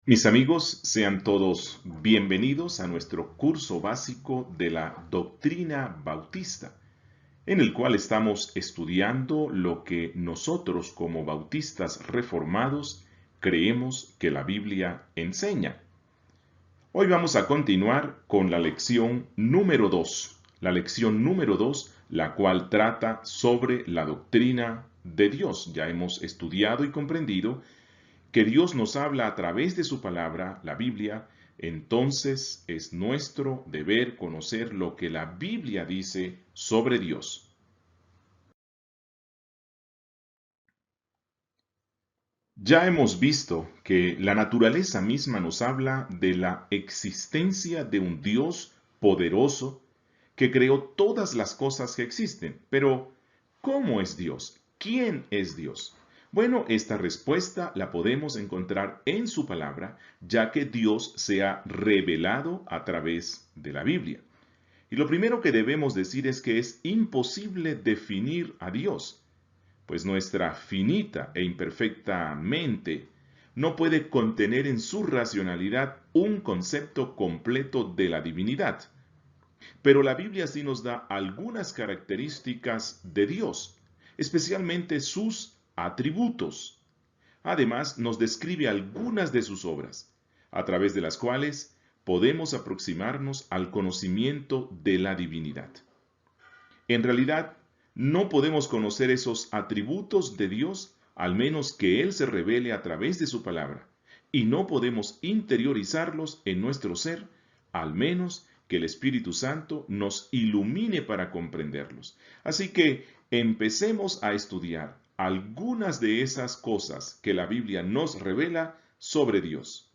Mis amigos, sean todos bienvenidos a nuestro curso básico de la doctrina bautista, en el cual estamos estudiando lo que nosotros como bautistas reformados creemos que la Biblia enseña. Hoy vamos a continuar con la lección número 2, la cual trata sobre la doctrina de Dios. Ya hemos estudiado y comprendido que Dios nos habla a través de su palabra, la Biblia. Entonces es nuestro deber conocer lo que la Biblia dice sobre Dios. Ya hemos visto que la naturaleza misma nos habla de la existencia de un Dios poderoso que creó todas las cosas que existen. Pero, ¿cómo es Dios? ¿Quién es Dios? Bueno, esta respuesta la podemos encontrar en su palabra, ya que Dios se ha revelado a través de la Biblia. Y lo primero que debemos decir es que es imposible definir a Dios, pues nuestra finita e imperfecta mente no puede contener en su racionalidad un concepto completo de la divinidad. Pero la Biblia sí nos da algunas características de Dios, especialmente sus atributos. Además, nos describe algunas de sus obras, a través de las cuales podemos aproximarnos al conocimiento de la divinidad. En realidad, no podemos conocer esos atributos de Dios al menos que Él se revele a través de su palabra, y no podemos interiorizarlos en nuestro ser al menos que el Espíritu Santo nos ilumine para comprenderlos. Así que empecemos a estudiar algunas de esas cosas que la Biblia nos revela sobre Dios.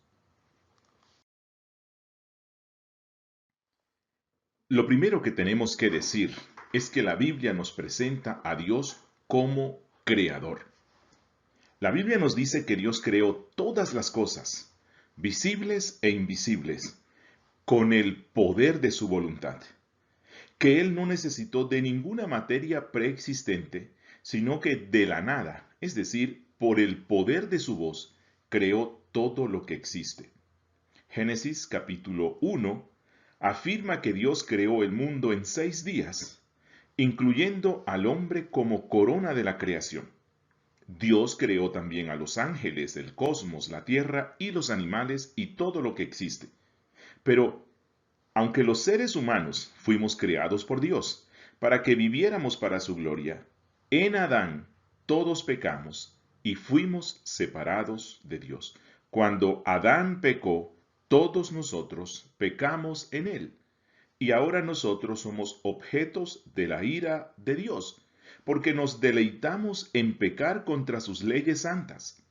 Lo primero que tenemos que decir es que la Biblia nos presenta a Dios como creador. La Biblia nos dice que Dios creó todas las cosas, visibles e invisibles, con el poder de su voluntad, que Él no necesitó de ninguna materia preexistente, sino que de la nada, es decir, por el poder de su voz, creó todo lo que existe. Génesis capítulo 1 afirma que Dios creó el mundo en 6 días, incluyendo al hombre como corona de la creación. Dios creó también a los ángeles, el cosmos, la tierra y los animales y todo lo que existe. Pero, aunque los seres humanos fuimos creados por Dios para que viviéramos para su gloria, en Adán todos pecamos y fuimos separados de Dios. Cuando Adán pecó, todos nosotros pecamos en él. Y ahora nosotros somos objetos de la ira de Dios, porque nos deleitamos en pecar contra sus leyes santas.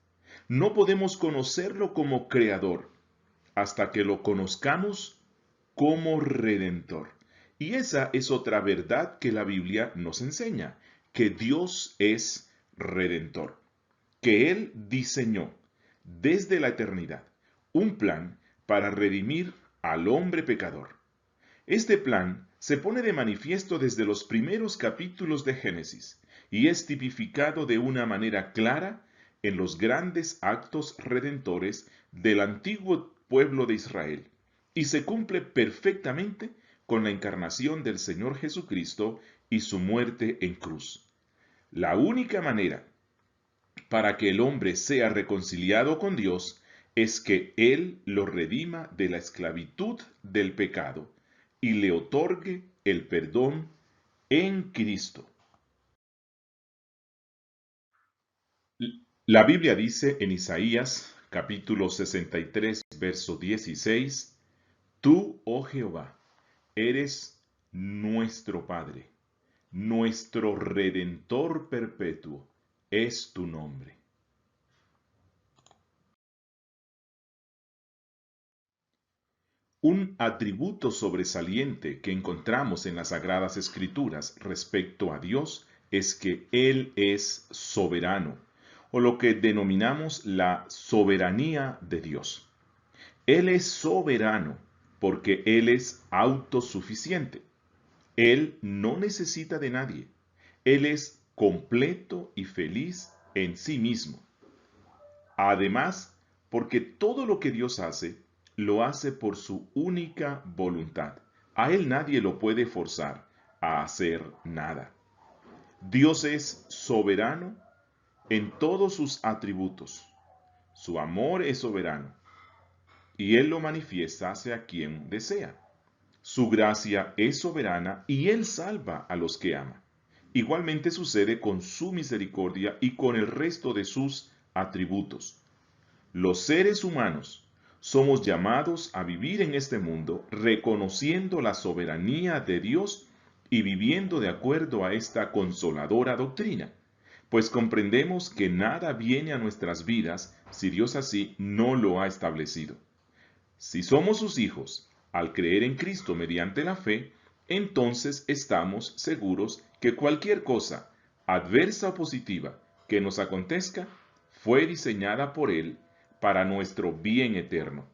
No podemos conocerlo como creador hasta que lo conozcamos como redentor. Y esa es otra verdad que la Biblia nos enseña, que Dios es redentor, que Él diseñó desde la eternidad un plan para redimir al hombre pecador. Este plan se pone de manifiesto desde los primeros capítulos de Génesis y es tipificado de una manera clara en los grandes actos redentores del antiguo pueblo de Israel y se cumple perfectamente con la encarnación del Señor Jesucristo y su muerte en cruz. La única manera para que el hombre sea reconciliado con Dios es que Él lo redima de la esclavitud del pecado y le otorgue el perdón en Cristo. La Biblia dice en Isaías capítulo 63, verso 16, Tú, oh Jehová, eres nuestro Padre, nuestro Redentor perpetuo, es tu nombre. Un atributo sobresaliente que encontramos en las Sagradas Escrituras respecto a Dios es que Él es soberano, o lo que denominamos la soberanía de Dios. Él es soberano porque Él es autosuficiente. Él no necesita de nadie. Él es completo y feliz en sí mismo. Además, porque todo lo que Dios hace, lo hace por su única voluntad. A Él nadie lo puede forzar a hacer nada. Dios es soberano en todos sus atributos. Su amor es soberano y Él lo manifiesta hacia quien desea. Su gracia es soberana y Él salva a los que ama. Igualmente sucede con su misericordia y con el resto de sus atributos. Los seres humanos somos llamados a vivir en este mundo reconociendo la soberanía de Dios y viviendo de acuerdo a esta consoladora doctrina, pues comprendemos que nada viene a nuestras vidas si Dios así no lo ha establecido. Si somos sus hijos, al creer en Cristo mediante la fe, entonces estamos seguros que cualquier cosa, adversa o positiva, que nos acontezca, fue diseñada por Él para nuestro bien eterno.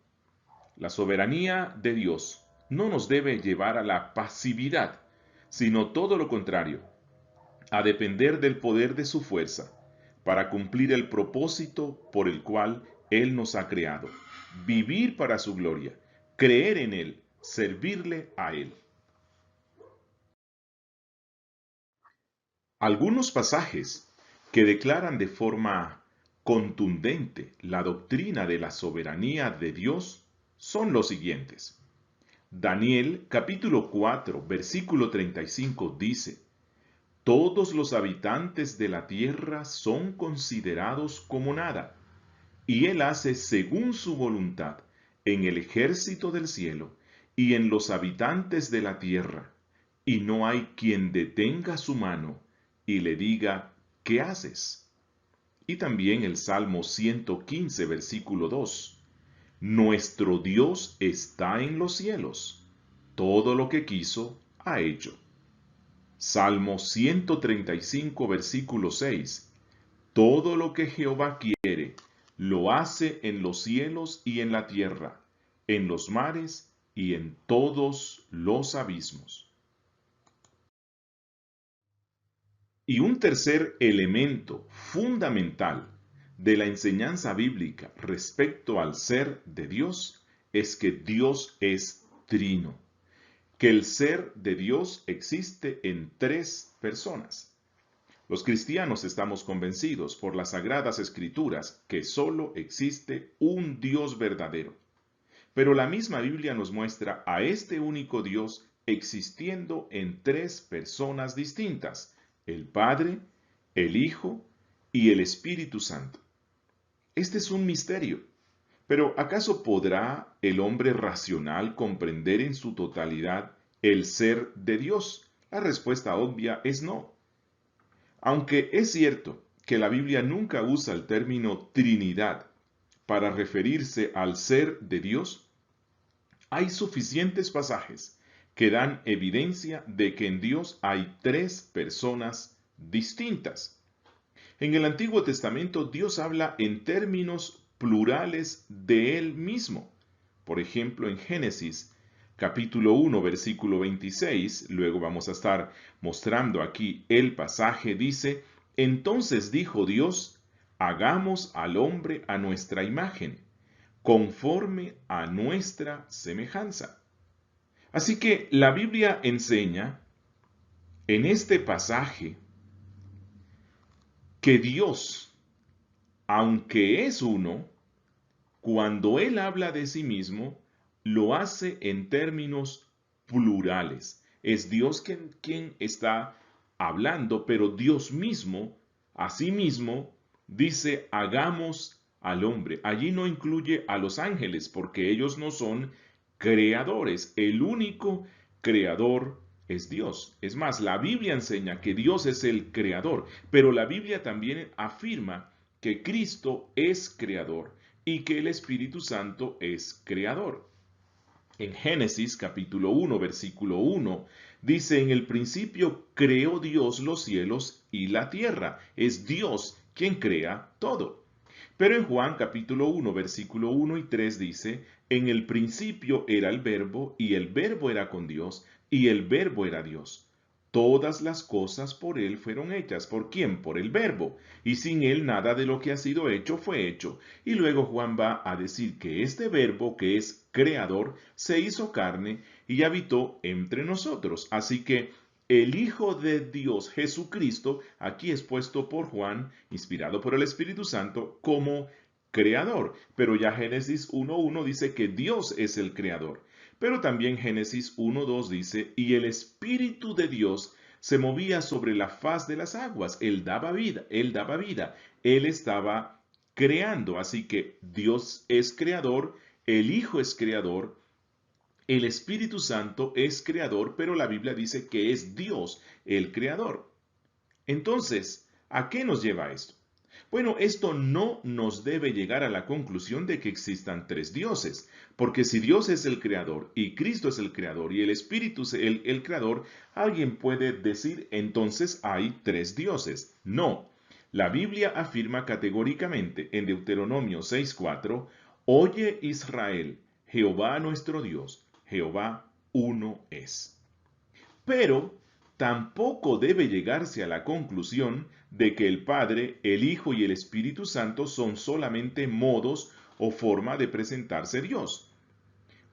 La soberanía de Dios no nos debe llevar a la pasividad, sino todo lo contrario, a depender del poder de su fuerza, para cumplir el propósito por el cual Él nos ha creado, vivir para su gloria, creer en Él, servirle a Él. Algunos pasajes que declaran de forma contundente la doctrina de la soberanía de Dios son los siguientes. Daniel capítulo 4 versículo 35 dice: Todos los habitantes de la tierra son considerados como nada, y Él hace según su voluntad en el ejército del cielo y en los habitantes de la tierra, y no hay quien detenga su mano y le diga, ¿qué haces? Y también el Salmo 115, versículo 2. Nuestro Dios está en los cielos, todo lo que quiso ha hecho. Salmo 135, versículo 6. Todo lo que Jehová quiere, lo hace en los cielos y en la tierra, en los mares y en todos los abismos. Y un tercer elemento fundamental de la enseñanza bíblica respecto al ser de Dios es que Dios es trino, que el ser de Dios existe en tres personas. Los cristianos estamos convencidos por las Sagradas Escrituras que solo existe un Dios verdadero. Pero la misma Biblia nos muestra a este único Dios existiendo en tres personas distintas: el Padre, el Hijo y el Espíritu Santo. Este es un misterio. Pero ¿acaso podrá el hombre racional comprender en su totalidad el ser de Dios? La respuesta obvia es no. Aunque es cierto que la Biblia nunca usa el término Trinidad para referirse al ser de Dios, hay suficientes pasajes que dan evidencia de que en Dios hay tres personas distintas. En el Antiguo Testamento Dios habla en términos plurales de Él mismo. Por ejemplo, en Génesis capítulo 1, versículo 26, luego vamos a estar mostrando aquí el pasaje, dice: Entonces dijo Dios, hagamos al hombre a nuestra imagen, conforme a nuestra semejanza. Así que la Biblia enseña en este pasaje que Dios, aunque es uno, cuando Él habla de sí mismo, lo hace en términos plurales. Es Dios quien está hablando, pero Dios mismo, a sí mismo, dice, hagamos al hombre. Allí no incluye a los ángeles, porque ellos no son creadores. El único creador es Dios. Es más, la Biblia enseña que Dios es el creador, pero la Biblia también afirma que Cristo es creador y que el Espíritu Santo es creador. En Génesis capítulo 1, versículo 1, dice: en el principio creó Dios los cielos y la tierra. Es Dios quien crea todo. Pero en Juan capítulo 1, versículo 1 y 3 dice: en el principio era el Verbo, y el Verbo era con Dios, y el Verbo era Dios. Todas las cosas por Él fueron hechas. ¿Por quién? Por el Verbo. Y sin Él nada de lo que ha sido hecho fue hecho. Y luego Juan va a decir que este Verbo, que es creador, se hizo carne y habitó entre nosotros. Así que el Hijo de Dios Jesucristo, aquí es puesto por Juan, inspirado por el Espíritu Santo, como creador. Pero ya Génesis 1:1 dice que Dios es el creador. Pero también Génesis 1:2 dice, y el Espíritu de Dios se movía sobre la faz de las aguas. Él daba vida, Él daba vida. Él estaba creando. Así que Dios es creador, el Hijo es creador, el Espíritu Santo es creador, pero la Biblia dice que es Dios el creador. Entonces, ¿a qué nos lleva esto? Bueno, esto no nos debe llegar a la conclusión de que existan tres dioses, porque si Dios es el creador y Cristo es el creador y el Espíritu es el creador, alguien puede decir entonces hay tres dioses. No, la Biblia afirma categóricamente en Deuteronomio 6:4, oye Israel, Jehová nuestro Dios, Jehová uno es. Pero tampoco debe llegarse a la conclusión de que el Padre, el Hijo y el Espíritu Santo son solamente modos o forma de presentarse Dios,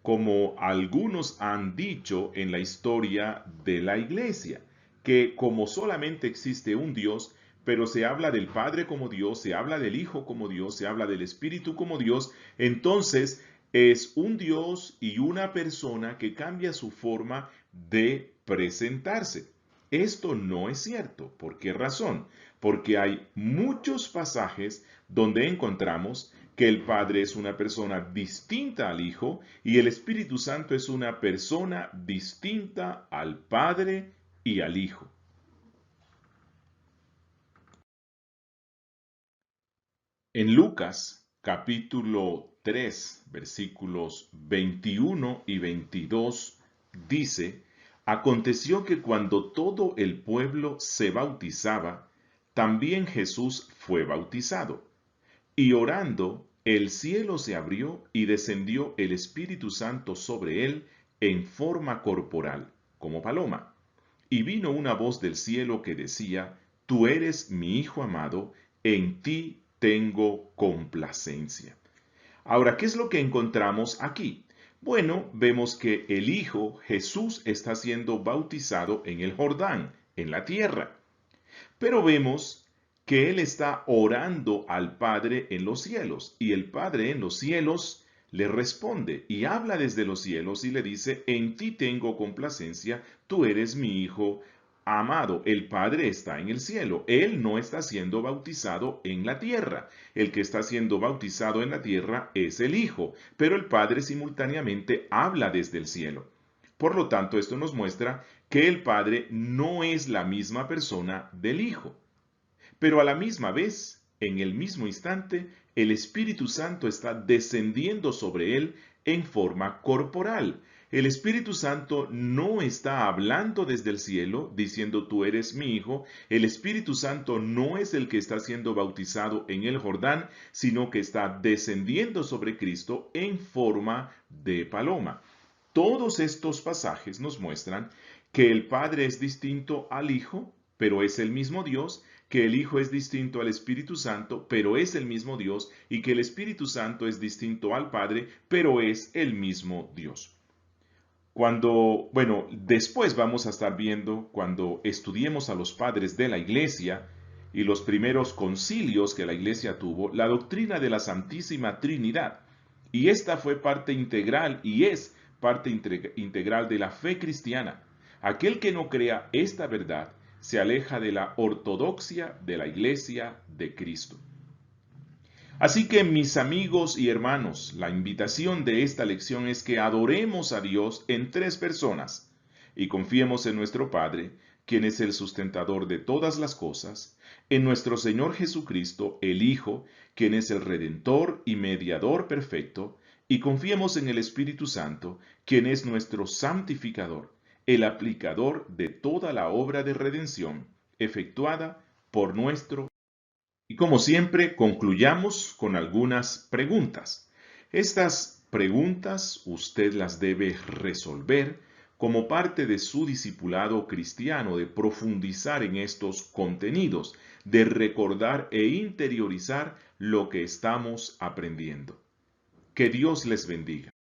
como algunos han dicho en la historia de la Iglesia, que como solamente existe un Dios, pero se habla del Padre como Dios, se habla del Hijo como Dios, se habla del Espíritu como Dios, entonces es un Dios y una persona que cambia su forma de presentarse. Esto no es cierto. ¿Por qué razón? Porque hay muchos pasajes donde encontramos que el Padre es una persona distinta al Hijo y el Espíritu Santo es una persona distinta al Padre y al Hijo. En Lucas capítulo 3 versículos 21 y 22 dice, aconteció que cuando todo el pueblo se bautizaba, también Jesús fue bautizado. Y orando, el cielo se abrió y descendió el Espíritu Santo sobre él en forma corporal, como paloma. Y vino una voz del cielo que decía, tú eres mi Hijo amado, en ti tengo complacencia. Ahora, ¿qué es lo que encontramos aquí? Bueno, vemos que el Hijo, Jesús, está siendo bautizado en el Jordán, en la tierra. Pero vemos que Él está orando al Padre en los cielos y el Padre en los cielos le responde y habla desde los cielos y le dice, en ti tengo complacencia, tú eres mi Hijo amado. El Padre está en el cielo, Él no está siendo bautizado en la tierra. El que está siendo bautizado en la tierra es el Hijo, pero el Padre simultáneamente habla desde el cielo. Por lo tanto, esto nos muestra que el Padre no es la misma persona del Hijo. Pero a la misma vez, en el mismo instante, el Espíritu Santo está descendiendo sobre él en forma corporal. El Espíritu Santo no está hablando desde el cielo diciendo tú eres mi hijo. El Espíritu Santo no es el que está siendo bautizado en el Jordán, sino que está descendiendo sobre Cristo en forma de paloma. Todos estos pasajes nos muestran que el Padre es distinto al Hijo, pero es el mismo Dios, que el Hijo es distinto al Espíritu Santo, pero es el mismo Dios, y que el Espíritu Santo es distinto al Padre, pero es el mismo Dios. Después vamos a estar viendo, cuando estudiemos a los padres de la Iglesia y los primeros concilios que la Iglesia tuvo, la doctrina de la Santísima Trinidad. Y esta fue parte integral y es parte integral de la fe cristiana. Aquel que no crea esta verdad se aleja de la ortodoxia de la Iglesia de Cristo. Así que mis amigos y hermanos, la invitación de esta lección es que adoremos a Dios en tres personas y confiemos en nuestro Padre, quien es el sustentador de todas las cosas, en nuestro Señor Jesucristo, el Hijo, quien es el Redentor y Mediador perfecto, y confiemos en el Espíritu Santo, quien es nuestro santificador, el aplicador de toda la obra de redención efectuada por nuestro. Y como siempre, concluyamos con algunas preguntas. Estas preguntas usted las debe resolver como parte de su discipulado cristiano, de profundizar en estos contenidos, de recordar e interiorizar lo que estamos aprendiendo. Que Dios les bendiga.